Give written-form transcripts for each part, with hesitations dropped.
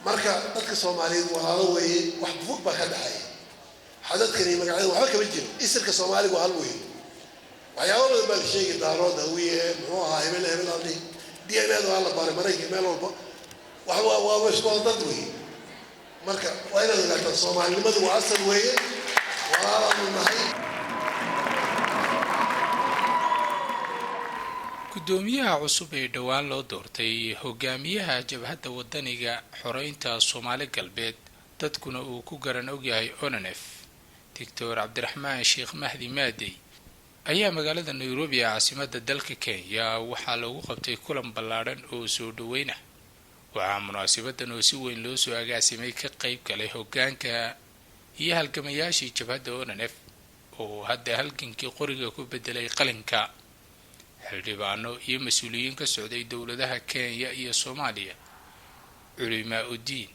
marka dadka Soomaaliyeed walaalo weeye wax fog ba ka dhaxay xadadkani magaceeda waxba kama jiro isirka Soomaaliga waa hal weeye waxyaabo badan sheegay daarooda wiye muxuu ahaa hebel hadii DNA waa la baaray maraykan meel walba waa isku dad weeye marka waa inaad ogaataa Soomaalinimadu waa asal weeye walaalo nahay gudoomiyaha cusub ee dhawaan loo doortay hogaamiyaha jabhadda wadaniga xoreynta Soomaali galbeed dadkuna uu ku garan og yahay ONF Dr. Cabdiraxmaan Sheekh Mahdi Maadey ayaa magaalada Nairobi caasimadda dalka Kenya waxaa lagu qabtay kulan ballaaran oo soo dhaweyn ah waxaa munaasabaddan oo si weyn loo soo agaasimay ka qayb galay hoggaanka iyo halgamayaashii jabhadda ONF oo hadda halgankii qoriga ku bedelay qalinka xildhibaano iyo mas'uuliyiin ka socday dawladaha Kenya iyo Soomaaliya culimaa u diin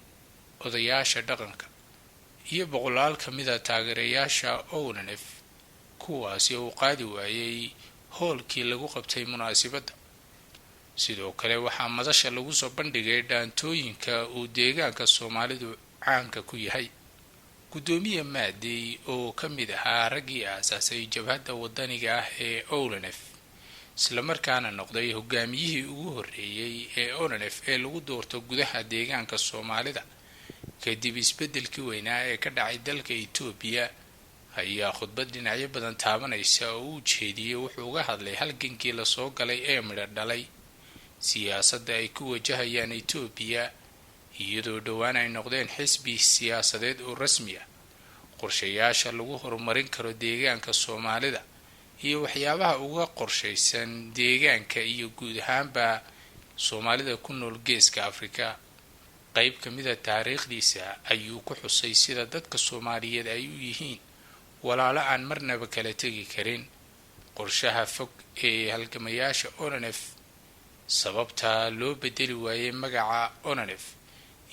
odayaasha dhaqanka iyo boqolaal kamid ah taageerayaasha ONF kuwaasi oo qaadi waayay hoolkii lagu qabtay munaasabadda sidoo kale waxaa madasha lagu soo bandhigay dhaantooyinka uu deegaanka Soomaalidu caanka ku yahay gudoomiye Maadey oo kamid ahaa raggii aasaasay jabhadda wadaniga ah ee ONF isla markaana noqday hogaamiyihii ugu horeeyay ee ONF ee lagu doorto gudaha deegaanka Soomaalida kadib isbedelkii weynaa ee ka dhacay dalka Itoobiya ayaa khudbad dhinacyo badan taabanaysa oo uu jeediyay wuxuu uga hadlay halgankii la soo galay ee midho dhalay siyaasadda ay ku wajahayaan Itoobiya iyadoo dhawaan ay noqdeen xisbi siyaasadeed oo rasmi ah qorshayaasha lagu horumarin karo deegaanka Soomaalida iyo waxyaabaha uga qorshaysan deegaanka iyo guud ahaanba Soomaalida ku nool geeska Afrika qayb kamid ah taariikhdiisa ayuu ku xusay sida dadka Soomaaliyeed ay u yihiin walaalo aan marnaba kala tagi karin qorshaha fog ee halgamayaasha ONF sababta loo bedeli waayay magaca ONF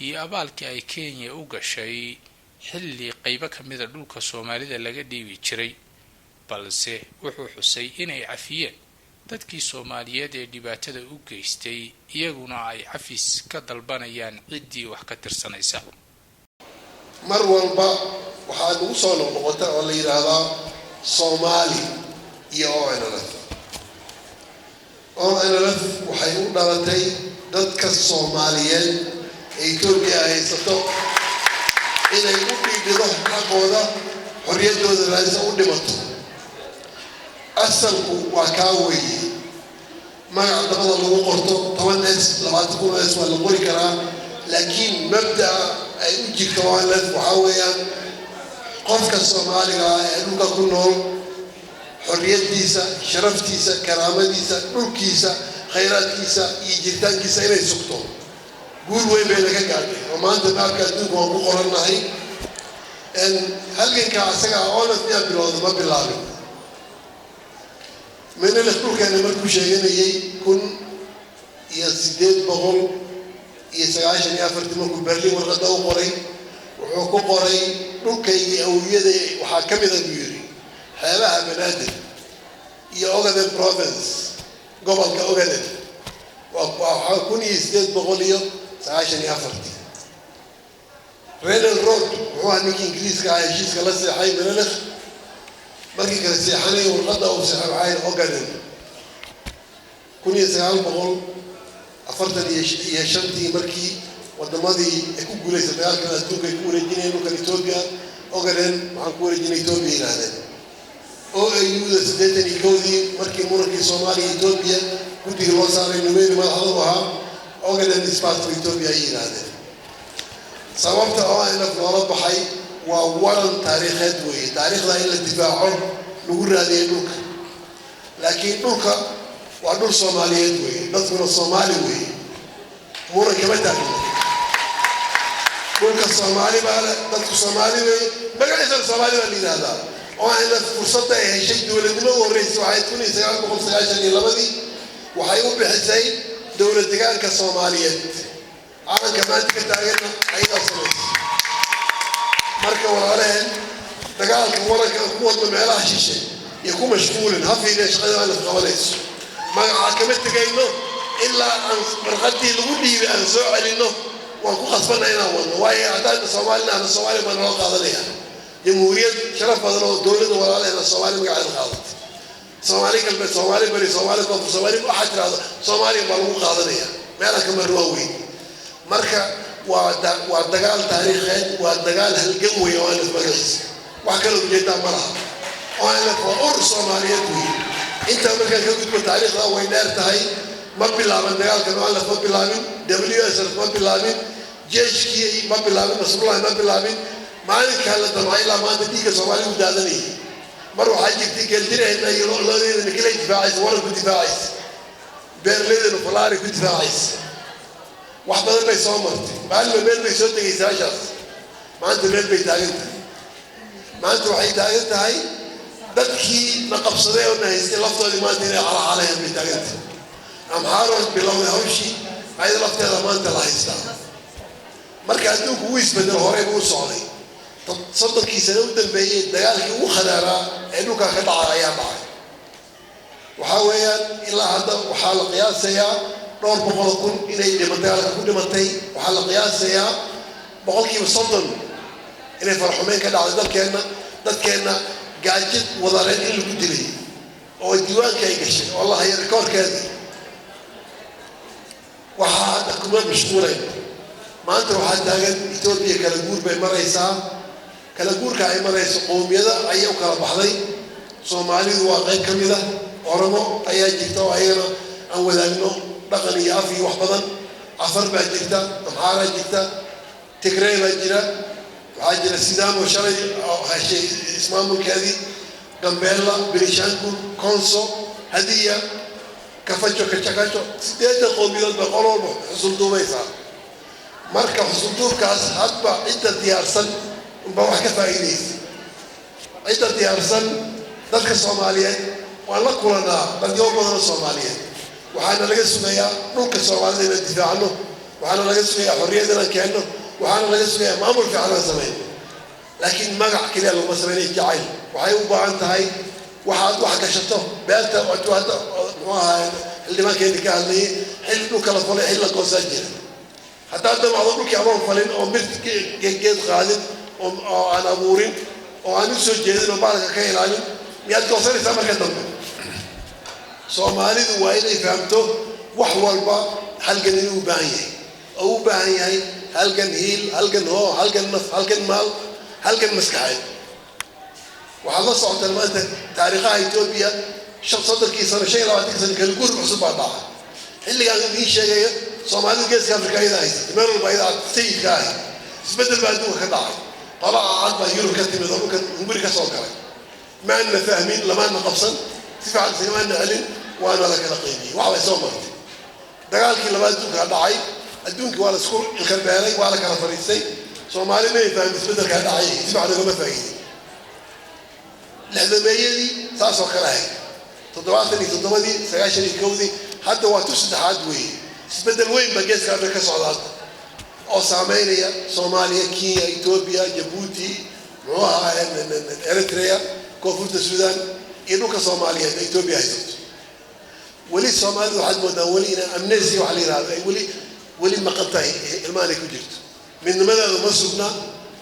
iyo abaalkii ay Kenya u gashay xilli qayb kamid ah dhulka Soomaalida laga dhiibi jiray balse wuxuu xusay inay cafiyeen dadkii Soomaaliyeed ee dhibaatada u geystay iyaguna ay cafis ka dalbanayaan cidii wax ka tirsanaysa mar walba waxaa lagu soo noqnoqota oo la yiraahdaa Soomaali iyo ONF waxay u dhalatay dadka Soomaaliyeed ee Itoobiya haysato inay u dhiibido xaqooda xorriyadooda raadisa u dhimato asalku waa kaa weeye magaca dabada lagu qorto 10s 20s waa la qori karaa laakiin mabda'a ay u jirto waxaa weeyaan qofka Soomaaliga ee dhulka ku nool xorriyadiisa sharaftiisa karaamadiisa dhulkiisa khayraadkiisa iyo jiritaankiisa inay sugto guul weyn bay laga gaadhay oo maanta maabka adduunka waan ku qorannahay halganka asaga ONF miyaa bilowda ma bilaabin من الأسبوع كان مركو شيئا يكون يزيد بغل يسعاشن يافرت مركو برلين والغدا وقري وحكو قري نوكي أو يدي وحاكم ذا بيوري حيالها بنادر يأوغدن بروفنس قبل كأوغدن وحاكون يزيد بغل يسعاشن يافرت رين الرود وهو هنيك إنجليز كعايشيس كالسي حي من الأخ markii kala seexanay warqada uu saxaabay ogaadeen 1945 markii wadamadii ay ku guuleysay dagaalka adduunka ay ku wareejinayeen dhulka Itoobiya ogaadeen waxaan ku wareejinay Itoobiya yiraahdeen oo ay yuuda 82 markii muranka Soomaaliya Itoobiya guddiga loo saaray nimeeyay madaxda ahaa ogaadeen isbaat Itoobiya yiraahdeen sababta oo ay la baxay وورن تاريخ دوي تاريخ ذا إلا دفاعه نقول هذه النوكا لكن نوكا وعدول صومالي دوي نذكر الصومالي وي مورا كمان تاني نوكا الصومالي بقى نذكر الصومالي وي ما قال يصير الصومالي ولا هذا وأنا فرصته هيشيء دولة دماغ والرئيس وحيكون يسير بقول سياشن يلمدي وحيقوم بحسين دولة تجار كصوماليات أنا كمان كتاجنا أيضا صومالي marka walaalahan dagaalka waranka kuwada meelaha shishay iyo ku mashquulin hafiina shaqada la qabanayso magaca kama tagayno ilaa aan marqadii lagu dhiibay aan soo celino وأكو خصبنا هنا ويا عدد الصومالي أنا الصومالي من القاضية جمهورية شرف بدر الدولة ولا أنا الصومالي مقعد القاضي صومالي كلمة صومالي بري صومالي كم صومالي واحد صومالي من القاضية ما أنا كم الروي مركا والدجال تاريخي والدجال هالجوي وأنا في مجلس وحكلوا جدا مرة وأنا فور صومالية توي أنت مركا كنت بالتاريخ ده وين أرتاي ما بيلامن دجال كانوا على ما بيلامن WSR ما بيلامن جيش كي ما بيلامن رسول الله ما بيلامن ما نكال دمائي لا ما تديك صومالي ودادني مرة حاجة تيجي الدنيا إنه يلون إنه كله دفاعيس ولا كنت دفاعيس برلين وفلاري كنت دفاعيس واحد بدل ما يصومرت بعد ما بين بيسوي تيجي ما أنت بين بيتاجنت ما أنت وحيد تاجنت هاي دكي نقب صديق ونهيس اللفظة اللي ما تيجي عليهم بيتاجنت أم حارس بلون هوشي هاي اللفظة اللي ما أنت لاحظتها مركز دوك ويس بدل هوري بوصالي صدق كيسة نودن بيت دجالك وخدارا إنه كخدعة يا بعض وحاويا إلا هذا وحال قياسيا دور بقولكم إلى اللي مدارك كل متي وحال قياسيا بقولك يصدق إلى فرحمين كذا على ذلك كأنه قاعد وضارين اللي قلت لي أو الديوان كيقش والله هي ريكورد كذي وحاد كمان مشهورين ما أنت روح هذا إثيوبيا كالجور بمريسا كالجور كأي مريس قومية أيه وكلا بحري صومالي وغير كمية أورمو أيه جبتوا أينا أول أنه بقني يافي وحبضا عفر بعد جبتا أمحارة جبتا تكري بجرا وعجل السيدام وشري هالشيء اسمه مكادي جنبيلا بريشانكو كونسو هدية كفتشو كتشكاتشو سيدة قومية بقولوا حصل دوبيسا مركب حصول كاس هتبع عدة ديارسن وبروح كفاينيس عدة ديارسن ذلك الصوماليين والله كلنا بل يوم بدنا الصوماليين وحنا لقيت سمية نوك الصوماليين الدفاع عنه وحنا لقيت سمية حرية لنا كأنه وحنا لقيت سمية ما أمر في عنا زمان لكن ما قع كذا لو مسمين الجعل وحي وبعنت هاي واحد كشفته بقلت وأتوه اللي ما كان يكالني حل نوك الفلي حل كوسجل حتى أنت معظمك يا أمام فلين أو مرت جيد غالب أو أنا أمورين أو أنا سوي جيد وبارك كاين عليه مياد كوسر يسمى كذا صومالي دوائي فهمته وحول با حلقة نيو باهية أو باهية حلقة هيل حلقة هو حلقة نف حلقة مال حلقة مسكعين وحلا صعد المادة تاريخها إثيوبيا شخص صدر كيسر شيء لو أتكسر كالجور محسوب بعضها اللي قال في شيء صومالي جالس كافر كايدا هاي تمرر بعيدا سيد كاي سبدل بعدوه كذا طلع عاد بيجيله كتير مذهب كان مبرك صار كاي ما أننا فاهمين لما أننا قبصن تفعل زي ما أننا علم وأنا لك نقيني وعلى صومالي دقال كي لما أدوك هذا عيب أدونك ولا سكول الخرباني ولا كان فريسي صومالي ما يفهم سبدل كهذا عيب تفعل لما فاهمين لهذا ما يلي صار سكر هاي تضواتني سجاشني كودي حتى واتوس حادوي سبدل وين بجلس كافر كسعودات أو سامينيا صوماليا كينيا إثيوبيا جيبوتي معها إريتريا كوفورت السودان إنه كصوماليا إثيوبيا هيزت ولي الصومالي واحد مدولين أمنيسي وحلي هذا ولي مقطع المالك وجدت من ماذا مسرنا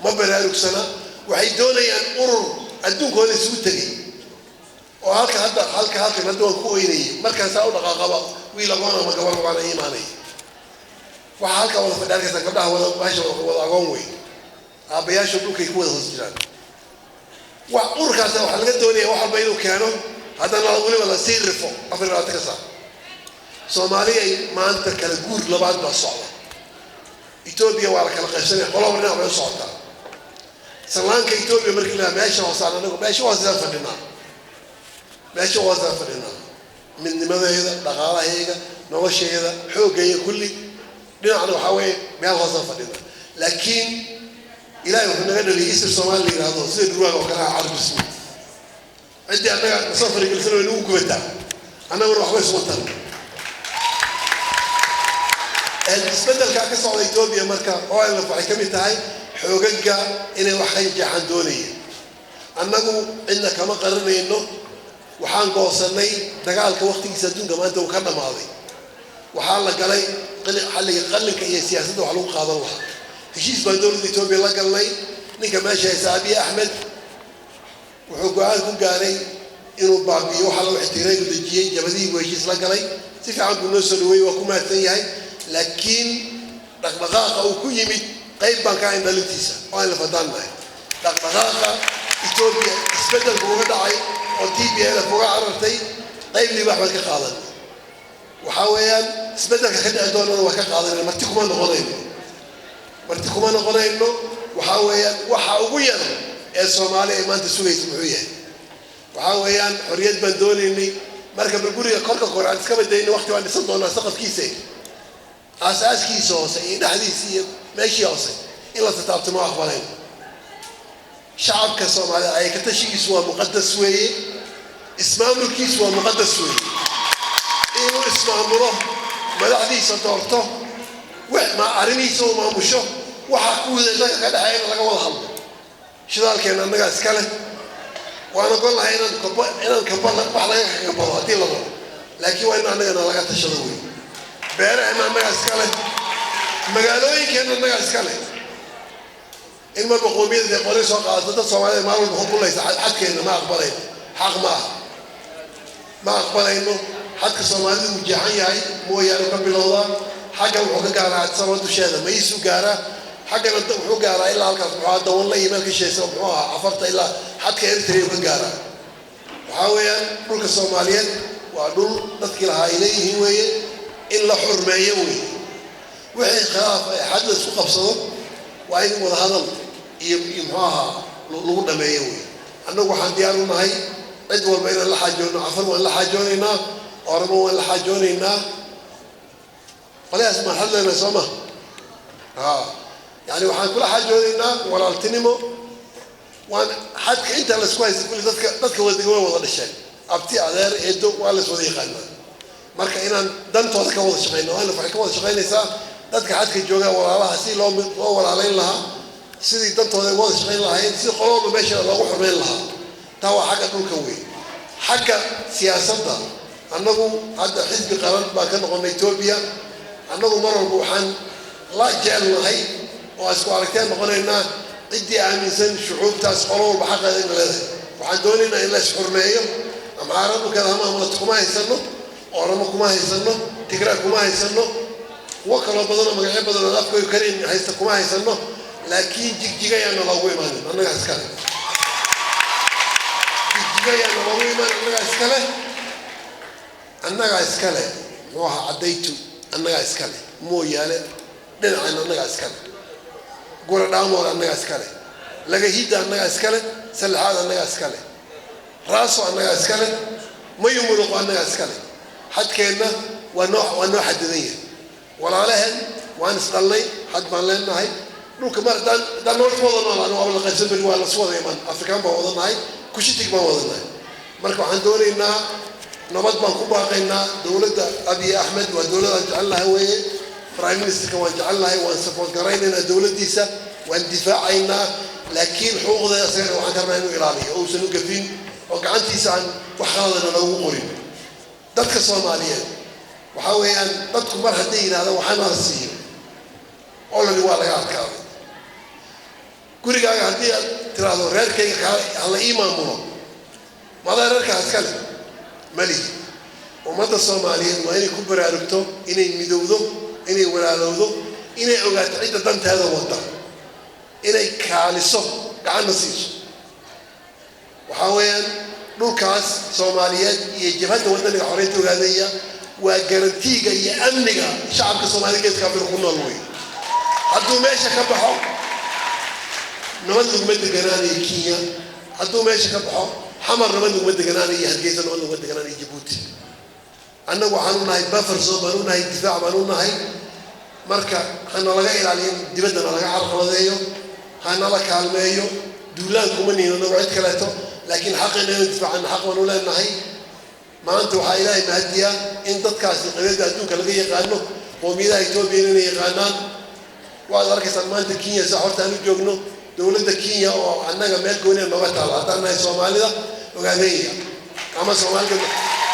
ما برالك سنة وحيدوني أن أرر أدوك هذا سوتري وهالك هذا ندوه كويني مركز ساونا قاقبة ويلا وانا ما قبل وانا إيماني وهالك ولا فدارك سكبنا ولا ماشي ولا قومي أبياش دوك يكون هالسجان وأركا سوا حلقة دونية واحد بينو كانوا هذا لا أقول ولا سير رفو أفريقيا تكسر صوماليا ما أنت كالجور لبعض بالصعبة إثيوبيا ولا كالقشرة ولا ورنا ولا صعبة سلانك إثيوبيا مركنا ماشي وصلنا نقول ماشي وصلنا فدنا ماشي وصلنا فدنا من ماذا هذا دغالة هيك نوش هذا حوق هي كلي بنعرف حوالي ما وصلنا فدنا لكن إلى يوم نقدر يسير الصومال اللي هذا زي الروح وكلها عرب اسمه عندي أنا سافر يجلسون ينوم كويتا أنا بروح بس وطن السبب كأك صعود إثيوبيا مركا أو أنا في حكمي تاعي حوججا إني وحين جهان دوني أنكم إنك ما قررنا إنه وحان قوسني دقال كوقت يسدون كمان تو كنا ماضي وحال قالي قلنك هي سياسة وحلو قاضي الله هشيس بدور إثيوبيا لا قال لي نك ماشي أبي أحمد وحقوقه قاري إنه بابي وحلو احتراق الدجيج جبدي وهشيس لا قال لي سيف عن الناس اللي وكما تيجي لكن دغدغاقه او ku yimid qayb baan ka ahayn dhalintiisa oo la fadalnay dagdagaaqa Ethiopia isbedel uga dhacay oo TPLF uga carartay qayb li wax ka qaadan waxa weeyaan isbedelka ka dhici doona waa ka qaadan marti kuma noqonayno waxa weeyaan waxa ugu yar ee Soomaaliya maanta sugaysa muxuu yahay waxa weeyaan xorriyad baan doonaynay marka guriga korka koraan iska badayna waqti waan dhisan doonaa saqafkiisa أساسكيس هوسي نحديثي ماشي هوسي إلا تتعطي ما أخبارين شعب كسوم على أي كتشي سوى مقدس وي اسمه ملكي سوى مقدس وي إيه اسمه مره ملعدي صدرته وما أرمي سوى ما مشوا وحكوا ذلك كذا هاي لقى والله الله شو ذلك أنا نجاس كله وأنا أقول له أنا كبر بحلا كبر هاتي الله لكن وين أنا لقى تشلوي بيرة أنا اسكاله مقالوي كأنه أنا اسكاله إنما بقومية ذي قرية سوق عطتها سوالي ما أقول بحب الله حد كأنه ما أقبله حق ما أقبله إنه حد كسوالي مجاعي هاي مو يعني قبل الله حاجة وحقق على عاد سوالي وشهادة ما يسوق على حاجة نتوقع حقق على إلا هالكاس معادة والله يملك شيء سوى عفرت إلا حد كأنه تري وحقق على وحاويا كل كسواليات وعدول نذكر هاي إليه هو إلا حرمة يومي وحين خلاف حدث وقبصه وأين وهذا يمحاها لغنا ما يومي أنه وحن ديارنا هاي أدول بين اللحاجون عفوا اللحاجوننا أرموا اللحاجوننا ولا اسمع حلنا سما يعني وحن كل حاجوننا ولا التنمو وأنا حد أنت على سكوايس تقول ذاتك وضع الشيء أبتي على يدو ولا صديقنا marka inaan dantooda ka wada shaqeyno aan waxay ka wada shaqeynaysaa dadka xadka jooga walaalaha si loo walaaleyn lahaa sidii dantooda wada shaqeyn lahayn si qolooba meesha loogu xurmeyn lahaa taa waa xagga dhulka weyn xagga siyaasadda annagu hadda xisbi qaran baa ka noqonay Ethiopia annagu mar walba waxaan la jecelnahay oo isku aragteen noqonaynaa cidii aaminsan shucuubtaas qolooba xaqeeda in leedahay waxaan doonaynaa in la isxurmeeyo ama aradu kala ama kuma haysano أورما كما هيسنو تقرأ كما هيسنو وكلا بدنا مجال بدنا نافكو يكرين هيست كما هيسنو لكن جيجا يعني الله ويمان أنا أسكاله جيجا يعني الله ويمان أنا أسكاله نوها عديتو أنا أسكاله مو ياله دين أنا أسكاله قرر دامور أنا أسكاله لقى أنا أسكاله سلحاد أنا أسكاله راسه أنا أسكاله ما يمرق أنا أسكاله حد كأنه ونوع حدثية ولا لهن وانستلي حد ما لنا هاي لو كمان ده نورت وضعنا أنا أول قسم بالوالد صوت يمان أفريقيا بوضعنا هاي كشتك بوضعنا مركو عندنا إننا نبض بنكون باقينا دولة أبي أحمد ودولة جعلها هو برايم مينستر كمان جعلها هو ونسبورت قرينا الدولة ديسة واندفاع عنا لكن حقوق ذا سير وعندنا إنه إيراني أو سنوقفين وقعنتي سان وحالنا لو قريب dadka Soomaaliyeed waxa weeyaan dadku mar haday yiraahdo waxaan arsiyo oo la waa laga adkaaday gurigaaga hadii aad tiraahdo reerkayga hala imaamulo madaararkaas kale mali ummadda Soomaaliyeed waa inay ku baraarugto inay midowdo inay walaalowdo inay ogaato cidda danteeda wada inay kaaliso gacan siiso waxa weeyaan dhulkaas Soomaaliyeed iyo jabhada wadaniga xoreynta ogaadaya waa garantiga iyo amniga shacabka Soomaaliyeed ka bir ku nool way hadduu meesha ka baxo nabad lagu deganaaday Kenya hadduu meesha ka baxo xamar nabad lagu deganaaday Hargeysa nabad lagu deganaaday Djibouti annagu waxaanu nahay buffer zone baanu nahay difaac baanu nahay marka hana laga ilaaliyo dibadda laga carqaladeeyo hana la kaalmeeyo duulaan kuma niino wacid kaleeto لكن حقنا ندفع عن حق ولا نهي ما أنت وحيلاي مهدية إن تذكر قبيلة أدوك اللي يقانو قوميدا يتوبين يقانان وهذا ركز ما أنت كينيا سحرت أنا جوجنو دولة كينيا وعندنا جمال كوني ما بتعرف عطانا الصومالية وغادية أما الصومالية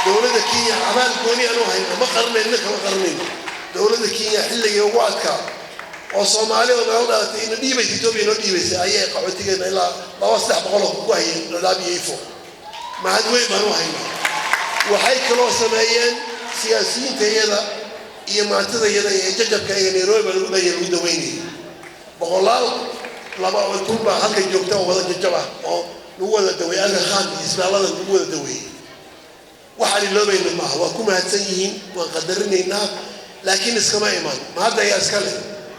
دولة كينيا عمال كوني أنا هاي ما قرنين ما قرنين dowladda Kenya xilliga ugu adkaa oo Soomaaliya oo dhalatay in dhiibay Itoobiya inoo dhiibaysay ayay qaxootigeena ilaa 200 ku hayeen Dadaab mahad weyn baan u haynaa waxay kaloo sameeyeen siyaasiyiintayada iyo maantadayada ee jajabka ee Nairobi lagu dhaayay ugu daweynay boqolaal laba tunba halka joogta oo wada jajaba oo lagu wada daweeyay khaan isbaalada lagu wada daweeyay waxa li loobayna ma waa ku mahadsan yihiin waan qadarinaynaa laakiin iskama iman ma hadda ay askale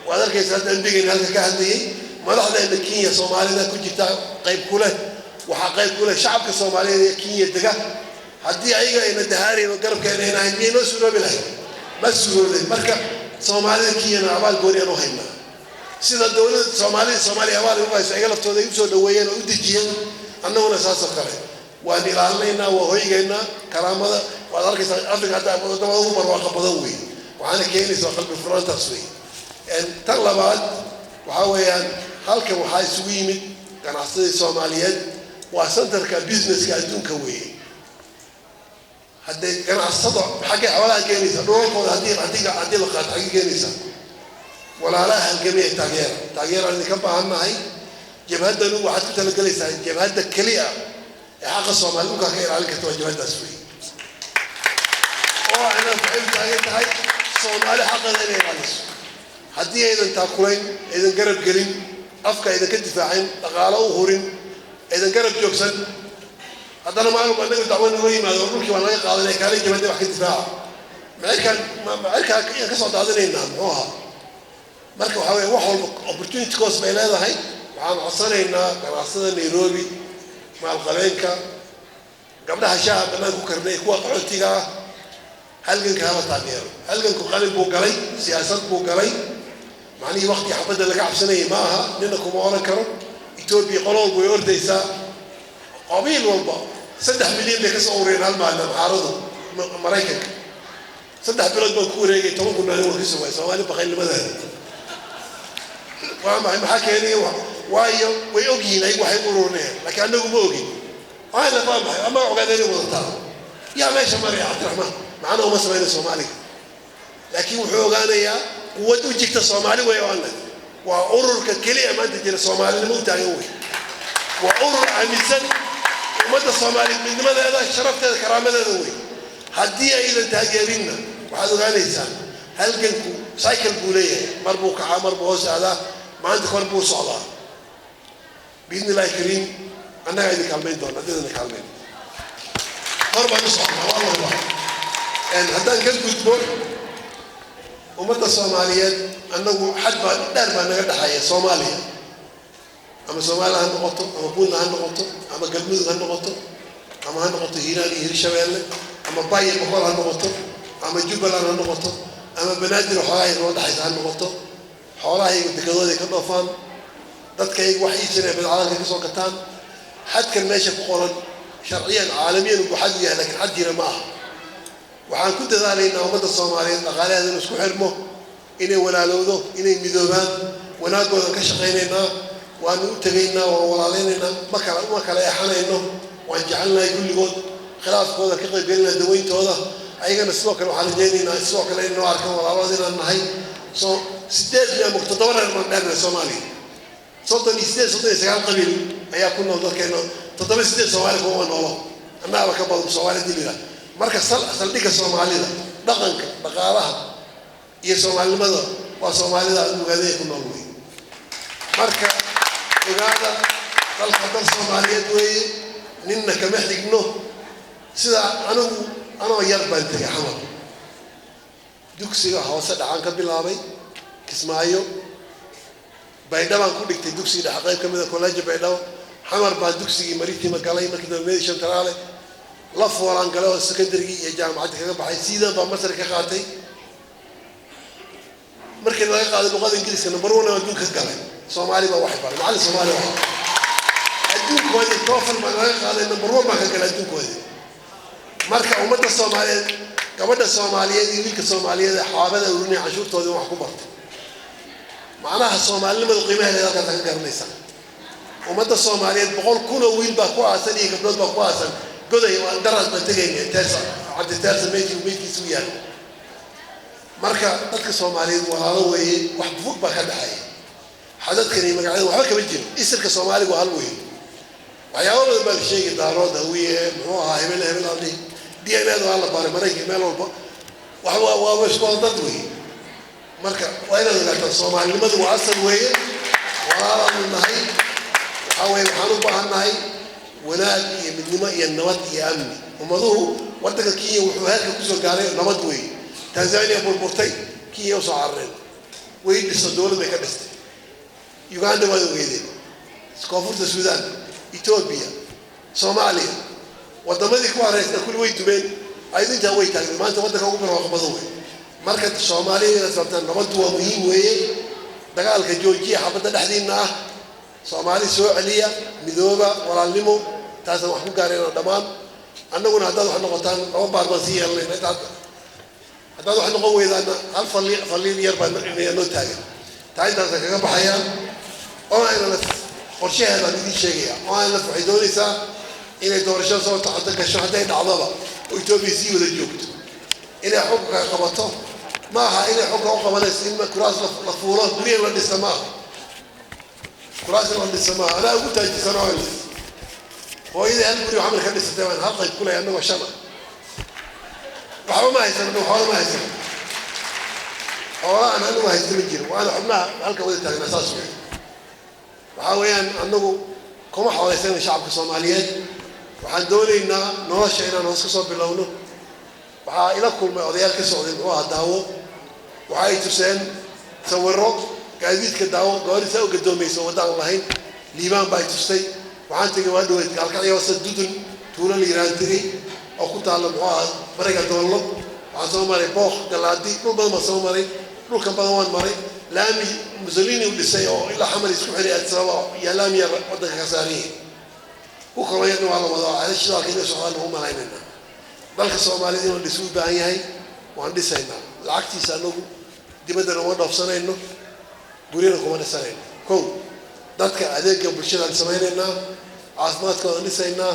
waad arkaysaa hadda indigeen halka ka hadlayay madaxda Kenya Soomaalida ku jirta qayb kule waxa qayb kule shacabka Soomaaliyeed ee Kenya daga haddii ayaga ay nadahareen oo garabkeena ay inoo suuroobi lahayd ma suuroobay marka Soomaalida Kenya abaal gooni aan u haynaa sida dawladda Soomaaliya abaal ugu hayso ayaga laftooda ay u soo dhaweeyeen oo u dejiyeen annaguna saas oo kale waan ilaalinaynaa waa hoygeena karaamada waad arkaysaa Afrika hadda wadamada ugu barwaaqo badan weey waxaana keenaysaa qalbi furaantaas weey tan labaad waxa weeyaan halkan waxaa isugu yimid ganacsatada Soomaaliyeed waa centerka businesska adduunka weey hadday ganacsado xagga xoolaha keenaysa dhulkooda haddii la qaad xagga keenaysa walaalaha halgamay taageerada ka baahannahay jabhadan waxaad ku talagalaysaa jabhada kaliya ee xaqa Soomaalidu ka ilaalin karto jabhadaas weey oo ana fahmay tahay Soomaali xaqeeda inay ilaaliso haddii aydan taakulayn aydan garab gelin afka aydan ka difaacin dhaqaale u hurin aydan garab joogsan haddana maaluq anagu dacwada loo yimaado dhulkii waa laga qaadanay kaalin jabhada wax ka difaaca macalka ka soo daadinaynaa muxuu ahaa marka waxa weeye wax walba opportunity cost bay leedahay waxaan codsanaynaa ganacsada Nairobi maalqabeenka gabdhaha shacabka ku karnay kuwa qaxootiga halganka hala taageero halganku qalin buu galay siyaasad buu galay macni waqti xabada laga cabsanay ma aha nina kuma oran karo Itoobiya qolob way ordaysaa qabiil walba 3 milyan bay ka soo urureen hal maalin xaradu Mareykanka 3 bilood baa ku wareegay 10 kun oo ka soo waayay Soomaali baqaylnimadeeda waa maxaa keenay waayo way ogyihiin ay waxay urureen laakiin anagu ma ogin ayna fahmay ama ogaadeen wadataa yaa meesha maray Cabdiraxmaan macna uma sameeyay Soomaaliga laakiin wuxuu ogaanayaa quwad u jirta Soomaali way waa ururka kaliya maanta jira Soomaalida u taagan way waa urur amisan ummadda Soomaaliyeed midnimadeeda sharafteeda karaamadeeda way haddii aydan taageerinna waxaad ogaanaysaa halganku cycle buu leeyahay mar buu kacaa mar buu hoos aadaa maanta kor buu socdaa بإذن الله الكريم أنا قاعد أكلمين دون أدينا نكلمين مرة نصح والله يعني هذا كان كتبون ومتى الصوماليات أنه حد ما دار ما نقدر حياة صوماليا أما صوماليا هنقطة أما بولنا هنقطة أما قلميز هنقطة أما هنقطة هيراني هيرشوال أما باي بقول هنقطة أما جبل هنقطة أما بنادر حواي الوضع حيث هنقطة حواي وتكذا كذا فان dadka ay wax iibsanay bilcaadanka ka soo gataan xadkan meesha ku qoran sharciyan caalamiyan uu xad yahay laakiin xad jira ma aha waxaan ku dadaalaynaa ummadda Soomaaliyeed dhaqaalaheeda isku xirmo inay walaalowdo inay midoobaan wanaagooda ka shaqeynaynaa waan u tagaynaa waan walaaleynaa ma kala yaxanayno waan jecelnahay kulligood khilaafkooda ka qaybgelinaa daweyntooda ayagana sidoo kale waxaan rajaynaynaa sidoo kale inuu arkaan walaalada inaan nahay soo 8 iyo 7 reer baan dheernay Soomaaliya صدق يستاهل صدق يسأل قبيل أيها كنا وضع كأنه تطبع يستاهل سوالف هو والله أنا أبغى كبر سوالف دي بلا مركز صل ديك السومالي ده دقنك بقارها يسومالي ماذا وسومالي ده مقادير كنا نقول مركز وهذا قال خطر سومالي دوي نينا كمحرق إنه سيدا أنا وياك بنت يا حمد دوكسي حواسد عنك بالعربي كسمايو baydhaba ku dhigtay dugsiga xaqayb kamida college baydhaba xamar baa dugsiga mariiti ma galay markii dambe shantaraale la fooran galay oo secondary iyo jaamacad kaga baxay sidoo baa masar ka qaatay markii laga qaaday luqada ingiriiska number 1 adduunka galay Soomaali baa wax baray macallin Soomaali ah adduunka TOEFL baa laga qaaday number 1 baa ka galay adduunka marka ummadda Soomaaliyeed gabadha Soomaaliyeed iyo wiilka Soomaaliyeed xaabada urinay cashuurtooda wax ku bartay معناها الصومالي لما القيمة اللي ذكرت عن قرنيسا ومدى الصوماليات بقول كونه ويل بقوا سني قبل بقوا سن قدي درس بتجيني تاسع عند تاسع ميتي وميتي سويان marka dadka Soomaaliyeed walaalo weeye wax fog baa ka dhaxay xadadkani magacada waxba kama jiro isirka Soomaaliga waa hal weeye waxyaabo badan baa sheegay daarooda wiye muxuu ahaa hebel hadii DNA waa la baaray maraykan meel walba waa isku dad weeye marka waa inay la Soomaalinimadu waa asal weeye walaalo nahay waxaan u baahanahay wanaag iyo midnimo iyo nabad iyo amni umaduhu waddanka Kenya wuxuu halka ku soo gaaray nabad weeye Tanzania burburtay Kenya soo carreen way dhisa dawladda ka dhistay Uganda waa weeyday Koonfurta Suudaan Ethiopia Soomaaliya waddamadii ku hareeraysan kulli way dumeen ayadinta way taageen maanta waddanka ugu barwaaqo badan weeye marka Soomaaliya sababta nabad waa muhiim weeye dagaalka joojiya xabada dhexdiina ah Soomaali soo celiya midooba walaalnimo taas wax ku gaareen dhamaan annaguna hadda wax noqotaan oo baarbansi yeelanay hadda wax noqon weydana hal faliil yar baan inoo taagan taaydaas kaga baxayaan oo ayna qorshaheeda midii sheegaya oo ayna faa'iidoonaysa inay doorasho soo taxta gasho haday dhacdaba oo Itoobiya sii wada joogto inay xogka qabato ma aha inay xogka u qabanayso in kuraas la fuulo guriga la dhisama kuraas la dhisama ana ugu taajisano hooyada hal guri waxaan ka dhisatay waan hal qayb kula anagoo shana waxba ma haysan waxba ma haysan oo anagu ma haysan jiro waana xubnaha halka wada taagna asaas waxa weeyaan anagu kuma xawaysan shacabka Soomaaliyeed waxaan doonaynaa nolosha inaan hoos ka soo bilowno waxa ila kulmay odayaal ka socday oo daawo waxa ay tuseen sawirro gaadiidka daawo goorisa u gadoomayso wadaan lahayn liibaan baa tustay waxaan tagay waa dhaweyd halkaciyo sadudun tuulo liiraantiri oo ku taalo bariga doollo waxaan soo maray booq galaadi dhul badan ma soo maray dhulka badan waan maray laami Mussolini u dhisay oo ilaa xamar isku xiriir sabab ya laami waddanka ka saariyay ku kooyay waa la wada calaashada kale soo u malaynayna dalka Soomaaliyeed inuu dhisu u baahan yahay waan dhisaynaa lacagtiisa anagu dibadda loo dhoofsanayno guriyada kuma dhisanayno kow dadka adeegga bulshada sameeynayna caafimaadkooda dhisaynaa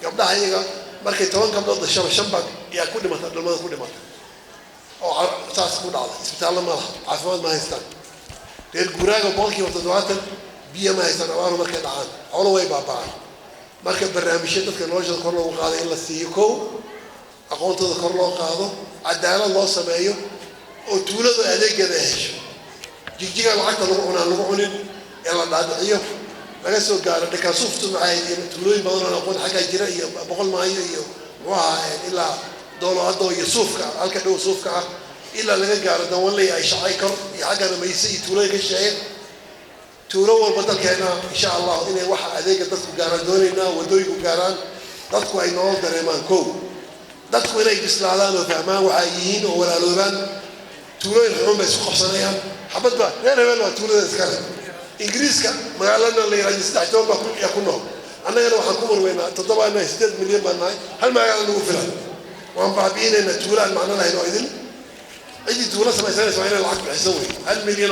gabdhaha iyaga markay 10 gabdhood dhashay shanbag yaa ku dhimatay dhalmada ku dhimatay oo taas ku dhacday isbitaalada ma laha caafimaad ma haystaan reer guraaga boqolkiiba 70 biyo ma haystaan abaaro markay dhacaan xoolo way baaba'aan marka barnaamijyada dadka noloshooda kor loogu qaaday in la siiyo kow aqoontooda kor loo qaado cadaalad loo sameeyo oo tuulada adeeggeeda hesho jigjiga lacagta lagu cunaan lagu cunin ee la dhaadhiciyo laga soo gaaro dhaka suuftu maxay tuulooyin badan oo aqoon xagga jira iyo boqol maayo iyo waa ilaa doolado iyo suufka halka dhow suufka ah ilaa laga gaaro dawlay ay shaqay kor iyo xaggana maysi tuulooyin ka shaqeeyay tuulo walba dalkeena insha Allah inay wax adeega dadku gaaraan doonayna wadooyinku gaaraan dadku ay nolol dareemaan kow dadku inay bislaadaan oo fahmaan waxa ay yihiin oo walaaloobaan tuulooyin xun bay isku qabsanayaan xabadba reer hebel waa tuulada iska leh ingiriiska magaalada la yiraahdo 3 toon baa ku nool annagana waxaan ku marweynaa 7 milyan baan nahay hal magaalo lagu filan waan baabiinayna tuulaan macna lahayn oo idin cidii tuula samaysanaysa waa inay lacag bixiso wey $1 milyan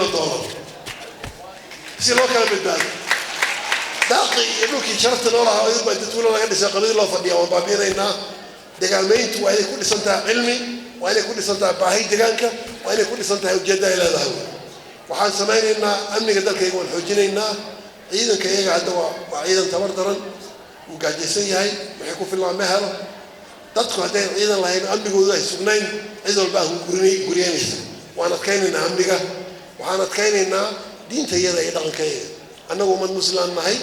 si loo kala badbaado daaqi iyo dhulkii sharafta noolaha oo idin baa tuula laga dhisay qabiil loo fadhiyo waan baabiinaynaa dagaalmeyntu waa inay ku dhisantaa cilmi waa inay ku dhisantaa baahi deegaanka waa inay ku dhisantaa ujeedada ay leedahay waxaan samaynaynaa amniga dalkayga waan xoojinaynaa ciidanka iyaga hadda waa ciidan tabar daran uu gaajaysan yahay wixii ku filan ma helo dadku hadday ciidan lahayn amnigooda ay sugnayn cid walba aan guriyeynaysa waan adkaynaynaa amniga waxaan adkaynaynaa diinta iyada iyo dhaqankeeda annagu ummad muslim nahay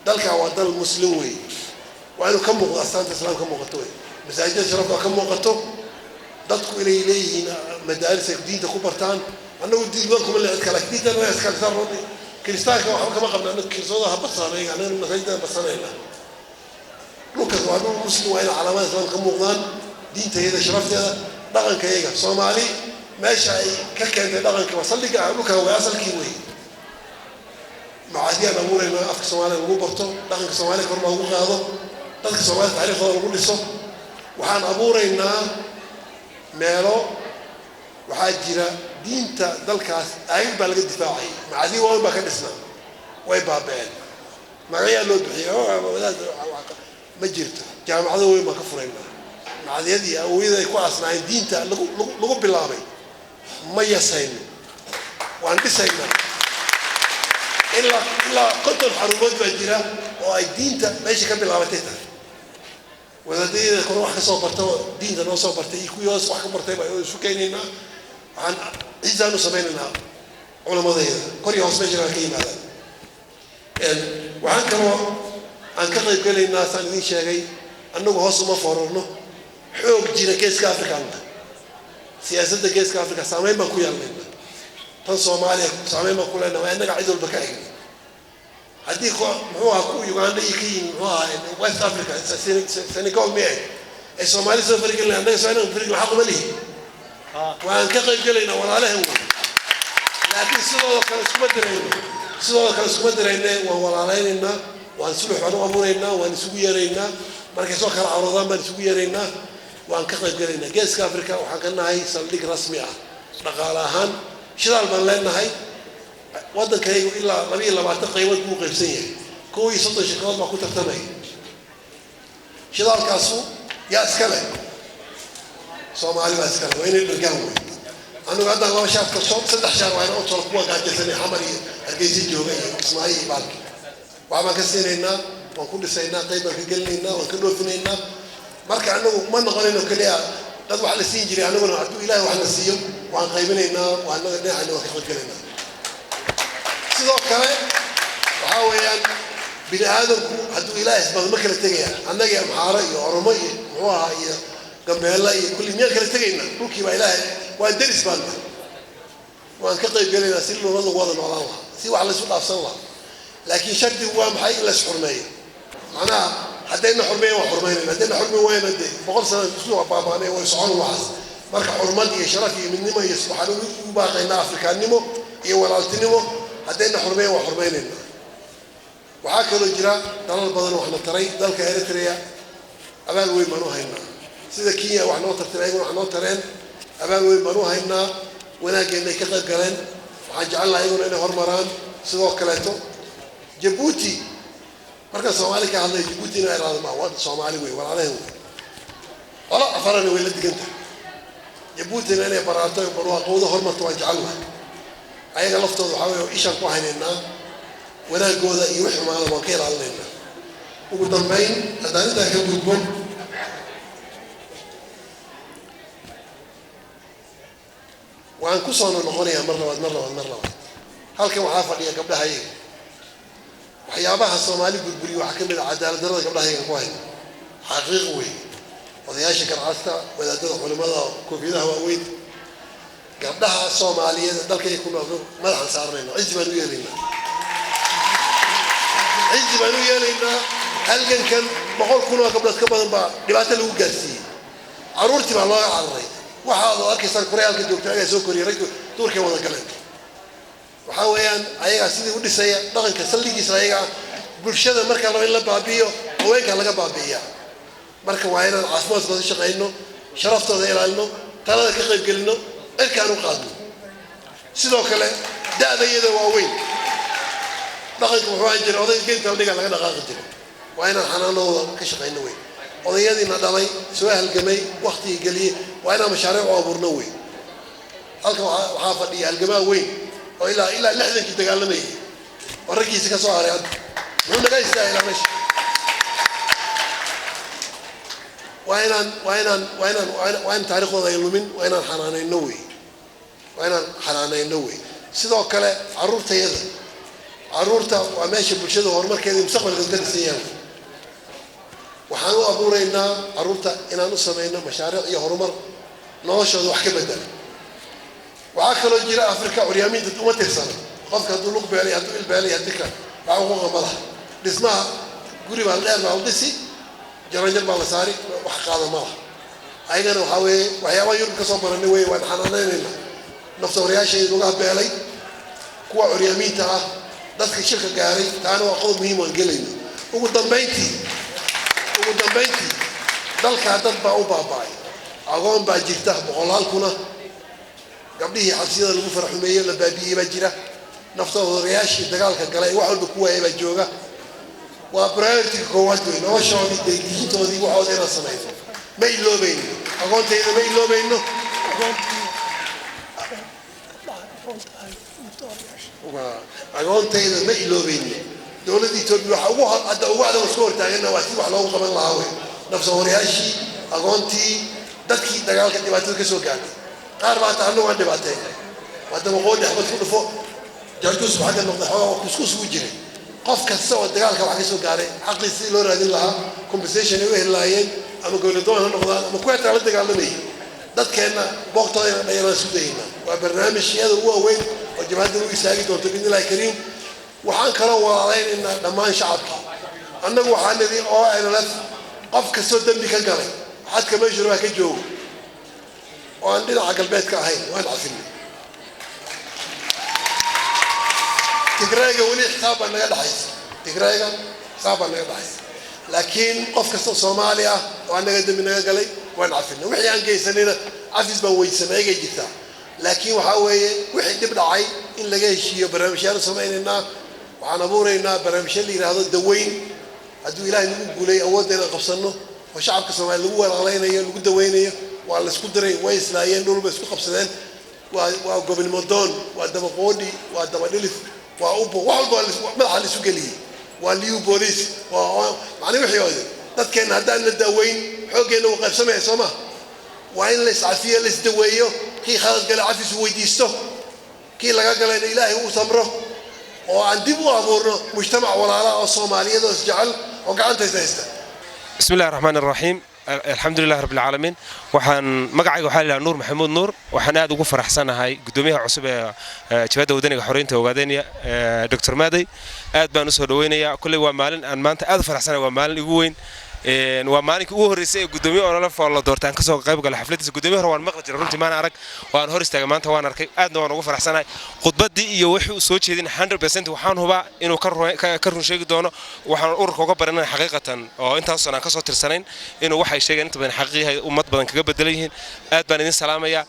dalka waa dal muslim wey waa inuu ka muuqdo astaanta islaamka muuqato wey masaajidda sharafta ka muuqato dadku inay leeyihiin madaaris ay diinta ku bartaan annagu diin kuma leeyahay kala diinta la iska saarno kiristaanka waxba kama qabna annagu kirisooda ha basanay annagu masaajidda basanayna lukas waa dad muslim waa in calaamada islaamka ka muuqdaan diinta iyada sharafteeda dhaqanka iyaga Soomaali meesha ay ka keentay dhaqanka wasalliga dhulka waa asalkii wey macaadiyan abuurayna afka Soomaaliga lagu barto dhaqanka Soomaaliga kor loogu qaado dadka Soomaaliga taariikhdooda lagu dhiso waxaan abuuraynaa meelo waxaa jira diinta dalkaas ayag baa laga difaacay macaadi waan baa ka dhisnaa way baabeen magaca loo bixiyo ma jirto jaamacado weyn ma ka furaynaa macaadiyadii awooyada ay ku asnaayeen diinta lagu bilaabay ما يسين وعندي سينا إلا كنت الحروبات بجرا وأيدين تا ماشي كمل عمتها وإذا دي كل واحد صوبرته دين ده صوبرته يكوي يوس واحد مرتين شو كايننا عن إذا نسمينا علماء ذي كل يوم مجرى كيم هذا وعن كمان عن كذا يقول الناس عن ذي شيء أنه هو ما فورنا حب جينا كيس كافريقيا سياسة كيس كافريقيا سامي ما كوي علينا تنصوماليا سامي ما كوي لنا وأنا قاعد أقول بكاين هديك هو أكو يوغندا يكين هو ويست أفريقيا سنغال مية الصومالي سافريقيا اللي عندنا سنة أفريقيا حق مليه وأن كذا يقول لنا ولا له لكن سلوا كان سمدرينا وهو علينا وأن سلوا حنا أمورنا وأن سويرنا مركز وكر عرضان من سويرنا وأن كذا يقول لنا جيس كافريقيا وحكنا هاي صندوق رسمي نقالهان شلال من لنا هاي وضع كيو إلا نبي الله ما تقيمت مو قيسية كوي صوت الشكل ما كنت تمي شلال كاسو يا أسكله صومالي ما أسكله وين الرجال أنا قاعد أقول شاف كشوف سدح شهر وأنا أوصل قوة قاعد جسني حمري الجيزي جوعي اسمعي بالك وعما كسينا وكل سينا طيبة في قلنا وكله فينا مرك عنه ما نقولنا كلها قد واحد سيجري أنا من عدو إله واحد سيوم وعن قيمنا وعن نحن وكيف قلنا سيدو كمان وحاول بني آدم عدو إله اسمه ما كله تجيه أنا يا محارة يا عرمي هو يا جنب الله كل مية كله تجينا روكي بإله وأن درس بالنا وأن كتب قلنا سيلو نضو وضع على الله سوى على سوى أفصل الله لكن شرط هو محي إلا حرمية معناها حدينا حرمية وحرمية حدينا حرمية وين بدي بقول سنة أسلوب باباني ويسعون وعز مرك حرمتي شرفي من نما يسبحانه وباقينا أفريقيا نمو يولالت نمو حدينا حرمية وحرمية وحاكلوا الجراء دل البدن وحنا تري دل كإريتريا أبان وين منو هنا سيدا كينيا وحنا ترترين وحنا ترين أبان وين منو هنا وناجينا كذا قرن وحنجعلنا يقول إنه هرمران سيدا كلاته جيبوتي مركز الصومالي كان جيبوتي نوع هذا ما هو الصومالي وين ولا عليه ولا أفرني وين لدي كنت جيبوتي نوع براتو بروح قوده هرمت وجعلنا أي غلطة وحاول إيش أقوى هنا ولا جوده يوحي مع الوكيل علينا وقدامين هذا أنت كبدون وعن كسرنا نقولها مرة هل كم عارف لي قبلها هي وحيابها الصومالي بالبري وحكم العدالة درجة قبلها هي كوين حقيقي وضياش كان عستا وإذا تدخل علماء كوفيدا هو ويد قبلها الصومالية ذلك يكون ملحن صار لنا عز بنو لنا هل كان بقول كنا قبل كبر با دبات لو قاسي عرورتي بالله عرري وحاضر أكثر كوريا الدكتور أجا سو كوريا رجل تركيا ولا كلام وحاويان أيها سيدي ودي سيا دقن كسلي إسرائيل برشة مركز الله إلا بابيو وين كان لقى بابيا مركز وين العاصمة صدق شقينه شرفته ذي لانه ترى كيف قلنا كانوا قادم سيدو كله ده يده وين دقن كوحاجر أو ذي كنت تقول لك أنا قاعد وين الحنانه كشقينه وين وضيادي نادلي سواء الجماعي وقتي قليل وأنا مشاريع وأبورنوي ألقى وحافظ لي الجماعة وين وإلا لحظة كده قال لي وركيس كسوار يا من ده يستاهل مش وين تاريخ وضع يلومين وين الحنانين نوي وين الحنانين نوي سيدا كله عرورته يده عرورته وماشي بالشدة هرمر كذي مستقبل قدر السيام وحنو أبورينا عرورته إن أنا سمينا مشاريع يهرمر نوشة وحكي بدل وعاكلوا جيرا أفريقيا وريامين تتوما تفسنا قفك هدولوك بالي هدول بالي هديك بعوض غمضة اسمها قريبا الآن معودسي جرانجر بالساري وحقانا ماله أيضا وحاوي وحياوا يورك صبر النوي وان حنانين نفس ورياشي لغة بالي كوا وريامين تا دتك شركة جاري تانو أقول مهم وانجلين وقدام بيتي دلك هذا باو باباي أقوم باجيته بقولال كنا قبله حسيدا المفرح المية لبابيه بجرة نفطه رياش دقال كقلاي واحد بقوة بجوجا وبرايرتي كوالتوي نوشوا دي ديجيتو دي واحد أنا سمعته ما يلوبين أقول تيجي ما يلوبين aqoontayda ma iloobayni dowladda Itoobiya waxa ugu hadda ugu adag soo hortaagana waa si wax loogu qaban lahaa way nafsa wariyaashii aqoontii dadkii dagaalka dhibaatada ka soo gaartay qaar baa taano waan dhibaatay wadama qood xabad ku dhufo jartus waxa noqday xoog kuskus u jiray qof kasta oo dagaalka wax ka soo gaaray xaqiisi loo raadin lahaa compensation ay helayeen ama gowladoon noqdaan ama kuwa taala dagaalamay dadkeena boqtooyna dhayana sudayna waa barnaamijyada ugu weyn oo jamaacadda u isaagi doonto bidin ilaahay kariim waxaan kala walaalayn in dhammaan shacabka annagu waxaan nidii oo NLF qof kastoo dambi ka galay xadka meesha ka joogo oo aan dhinaca galbeedka ahayn waan cafinay tigrayga wali xisaab naga dhaxaysa tigrayga xisaab naga dhaxaysa laakiin qof kastoo Soomaali ah oo anaga dambi naga galay waan cafinay wixii aan geysanayna cafis baan weysanay jirta laakiin waxa weeye wixii dib dhacay in laga heshiiyo barnaamijyada sameeynaa waxaan abuureynaa barnaamijyo la yiraahdo daweyn hadduu Ilaahay nagu guulay awoodna qabsano oo shacabka Soomaaliyeed lagu walaaleynayo lagu daweynayo waa la isku diray way islaayeen dhulba isku qabsadeen waa gobol doon waa daba qoodi waa daba dhilif waa ubo wax walba madaxa la isu galiyay waa liu police waa macna wixii oo dadkeena haddaan la daweyn xoogeena u qaybsamay Soomaa waa in la iscafiyo la isdaweeyo kii khalad gal cafis weydiisto kii laga galay Ilaahay uu samro oo aan dib u abuurno mujtamac walaala oo Soomaaliyeed oo isjecel oo gacantaysa haysta bismillaahir rahmaanir rahiim alxamdulillaah rabbil caalamiin waxaan magacayga waxa la Nuur Maxamuud Nuur waxaan aad ugu faraxsanahay gudoomiyaha cusub ee jabhadda wadaniga xoreynta Ogaadeniya Dr. Maaday aad baan u soo dhaweynayaa kulli waa maalin aan maanta aad faraxsanahay waa maalin ugu weyn waa maalinka ugu horeysay ee gudoomiyaha oo la foolo doortaan ka soo qayb galay xafladdiisa gudoomiyaha waan maqli jiray runtii maan arag waan hor istaagay maanta waan arkay aadna waan ugu faraxsanahay khudbadii iyo wixii uu soo jeedin 100% waxaan hubaa inuu ka run sheegi doono waxaan ururka uga baranay xaqiiqatan oo intaas aan ka soo tirsanayn inuu waxay sheegeen inta badan xaqiiqi ummad badan kaga bedelayeen aad baan idin salaamayaa